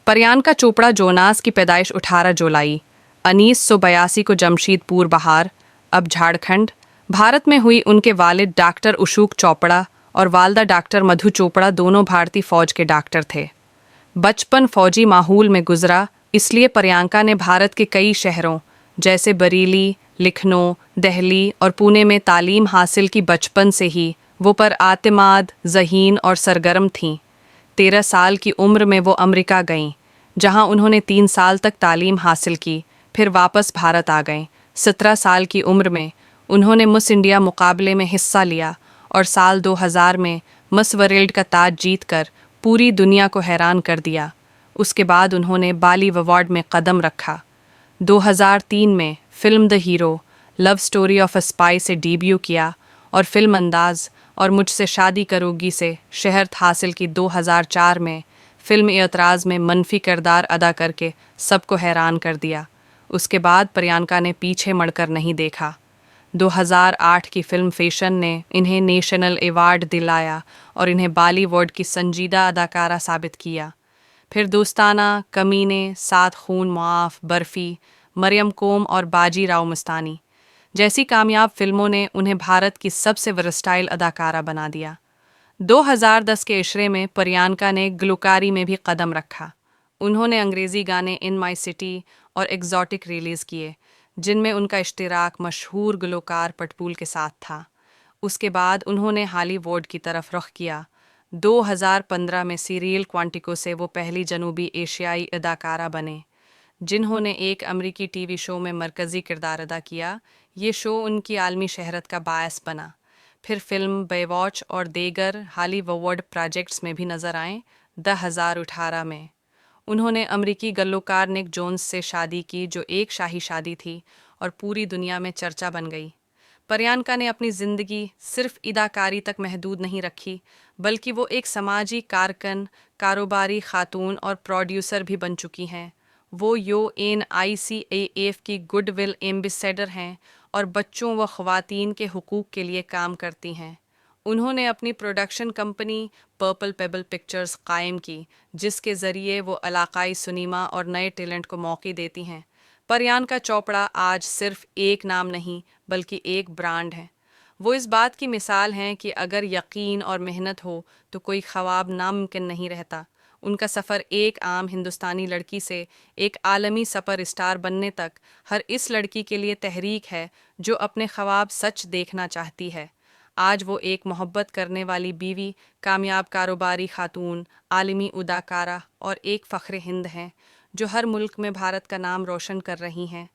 Priyanka Chopra Jonas की पैदाइश 18 जुलाई 1982 को जमशेदपुर बहार, अब झारखंड, भारत में हुई। उनके वालिद डॉक्टर अशोक चोपड़ा और वालदा डॉक्टर मधु चोपड़ा दोनों भारतीय फौज के डॉक्टर थे। बचपन फौजी माहौल में गुजरा, इसलिए प्रियंका ने भारत के कई शहरों जैसे बरेली, लखनऊ, दिल्ली और पुणे में तालीम हासिल की। बचपन से ही वो पर आतिमाद, ज़हीन और सरगर्म थीं। 13 साल की उम्र में वो अमेरिका गईं, जहां उन्होंने 3 साल तक तालीम हासिल की, फिर वापस भारत आ गईं। 17 साल की उम्र में उन्होंने मिस इंडिया मुकाबले में हिस्सा लिया और साल 2000 में मिस वर्ल्ड का ताज जीतकर पूरी दुनिया को हैरान कर दिया। उसके बाद उन्होंने बॉलीवुड अवार्ड में कदम रखा। 2003 में film the hero, love story of a spy से डेब्यू किया और फिल्म अंदाज और मुझसे शादी करोगी से शहरत हासिल की। 2004 में फिल्म एतराज़ में मनफी किरदार अदा करके सबको हैरान कर दिया। उसके बाद प्रियंका ने पीछे मुड़कर नहीं देखा। 2008 की फिल्म फैशन ने इन्हें नेशनल अवार्ड दिलाया और इन्हें बॉलीवुड की संजीदा अदाकारा साबित किया। फिर दोस्ताना, कमीने, सात खून मुआफ़, बर्फ़ी, मरियम कोम और बाजीराव मस्तानी जैसी कामयाब फिल्मों ने उन्हें भारत की सबसे वर्सटाइल अदाकारा बना दिया। 2010 के इशरे में प्रियंका ने ग्लूकारी में भी कदम रखा। उन्होंने अंग्रेज़ी गाने इन माई सिटी और एग्जॉटिक रिलीज़ किए, जिनमें उनका इश्तिराक मशहूर गुलकार पटपूल के साथ था। उसके बाद उन्होंने हॉलीवुड की तरफ रुख किया। 2015 में सीरियल क्वांटिको से वो पहली जनूबी एशियाई अदाकारा बने, जिन्होंने एक अमेरिकी टीवी शो में मरकज़ी किरदार अदा किया। ये शो उनकी आलमी शहरत का बायस बना। फिर फिल्म बेवॉच और देगर हॉलीवुड प्रोजेक्ट्स में भी नज़र आए। 2018 में उन्होंने अमेरिकी गल्लोकार निक जोन्स से शादी की, जो एक शाही शादी थी और पूरी दुनिया में चर्चा बन गई। प्रियंका ने अपनी ज़िंदगी सिर्फ अदाकारी तक महदूद नहीं रखी, बल्कि वो एक समाजी कारकुन, कारोबारी खातून और प्रोड्यूसर भी बन चुकी हैं। वो UNICAF की गुडविल एम्बेसडर हैं और बच्चों व ख़वातीन के हुकूक़ के लिए काम करती हैं। उन्होंने अपनी production company purple payable pictures कायम की, जिसके ज़रिए वो इलाकाई सिनेमा और नए टैलेंट को मौके देती हैं। प्रियंका चोपड़ा आज सिर्फ एक नाम नहीं, बल्कि एक ब्रांड है। वो इस बात की मिसाल हैं कि अगर यकीन और मेहनत हो तो कोई ख्वाब नामुमकिन नहीं रहता। उनका सफ़र एक आम हिंदुस्तानी लड़की से एक आलमी सुपर स्टार बनने तक हर इस लड़की के लिए तहरीक है जो अपने ख्वाब सच देखना चाहती है। आज वो एक मोहब्बत करने वाली बीवी, कामयाब कारोबारी खातून, आलमी अदाकारा और एक फ़ख्र हिंद हैं, जो हर मुल्क में भारत का नाम रोशन कर रही हैं।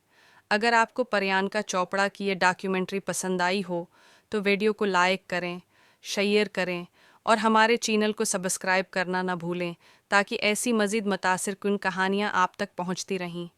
अगर आपको प्रियंका चोपड़ा की ये डॉक्यूमेंट्री पसंद आई हो तो वीडियो को लाइक करें, शेयर करें और हमारे चैनल को सब्सक्राइब करना ना भूलें, ताकि ऐसी मज़ीद मुतासिरकुन कहानियाँ आप तक पहुँचती रहें।